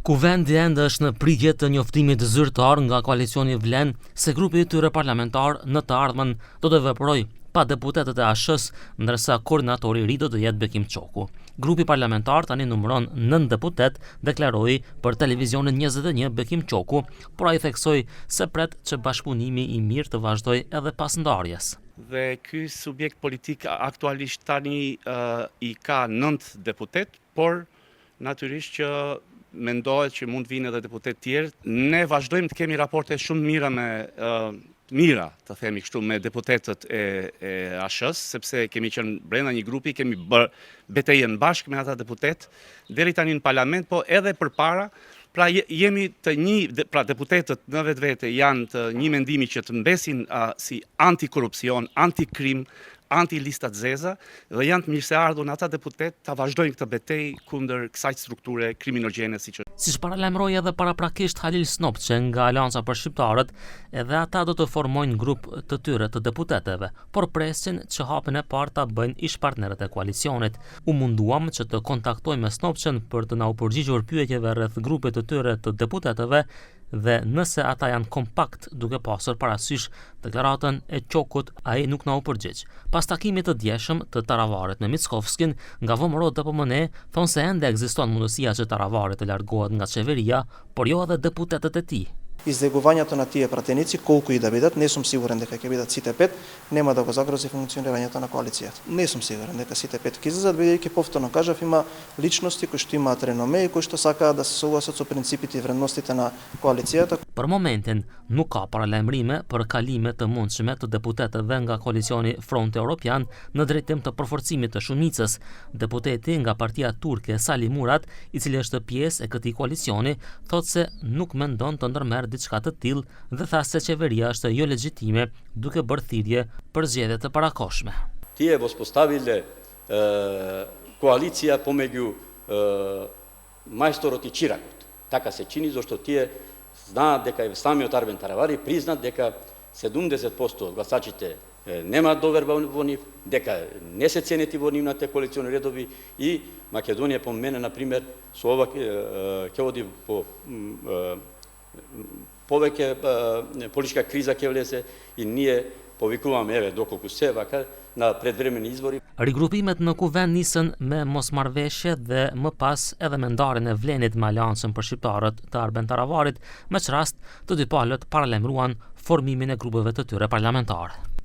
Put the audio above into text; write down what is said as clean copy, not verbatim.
Kuvendi ende është në pritje të njoftimit zyrtar nga koalicioni Vlen se grupi i tyre parlamentar në të ardhmen do të veprojë pa deputetët e ASH-s, ndërsa koordinatori i ri do të jetë Bekim Çoku. Grupi parlamentar tani numëron 9 deputet, deklaroi për Televizionin 21 Bekim Çoku, por ai theksoi se pret që bashkëpunimi i mirë të vazhdojë edhe pas ndarjes. Dhe ky subjekt politik aktualisht tani i ka 9 deputet, por natyrisht që mendohet që mund vinë edhe deputet tjerë. Ne vazhdojmë të kemi raporte shumë mira të themi kështu, me deputetët e ASH-s, sepse kemi qenë brenda një grupi, kemi bërë betejën bashkë me ata deputet, deri tani në parlament, po edhe përpara. Pra jemi deputetët në vetvete janë të një mendimi që të mbesin si antikorrupsion, antikrim, anti-lista të zeza, dhe janë të mirëseardhur në ata deputet të vazhdojnë këtë betejë kundër kësaj strukture kriminogjene Siç paralajmëroi edhe paraprakisht Halil Snopçe nga Aleanca për Shqiptarët, edhe ata do të formojnë grup të tyre të deputetëve, por presin që hapin e parë ta bëjnë ish-partnerët e koalicionit. U munduam që të kontaktoj me Snopçen për të na u përgjigjur pyetjeve rreth grupit të tyre të deputetëve dhe nëse ata janë kompakt duke pasur parasysh deklaratën e Çokut, ai nuk na u përgjigj. Pas takimit të djeshëm të Taravarit me Mickovskin, nga VMRO DPMN thonë se ende ekziston mundësia që Taravari të largohet nga qeveria, por jo edhe deputetët e tij. Izdegуването на тия пратеници, колко и да бидат, не съм сигурен дека ќе бидат сите 5, нема да го загрози функционирањето на коалицијата. Не сум сигурен дека сите 5 ќе излезат, бидејќи повторно кажав, има личности кои што имаат реноме и кои што сакаат да се согласат со принципите и вредностите на коалицијата. Për momentin nuk ka paralajmërime për kalime të mundshme të deputetëve nga koalicioni Fronti Evropian në drejtim të përforcimit të shumicës. Deputeti nga partia turke Sali Murat, i cili është pjesë e këtij koalicioni, thotë se nuk mendon të ndërmerr diçka të tillë dhe tha se qeveria është jo legjitime duke bërë thirrje për zgjedhje të parakohshme. Тие воспоставиле коалиција помеѓу мајсторот и чиракот. Така се чини зашто тие знаат дека самиот Арбен Таравари признат дека 70% од гласачите немаат доверба во нив, дека не се ценети во нивните коалициони редови и Македонија по мене, например, со ова ќе оди по повеќе политичка криза ќе влезе и ние повикуваме еве доколку се вака на предвремени избори. Rigrupimet në kuvend nisën me mosmarrveshje dhe më pas edhe me ndarjen e Vlenit me Aleancën për Shqiptarët të Arben Taravarit, me çrast të dy palët paralajmëruan formimin e grupeve të tyre parlamentare.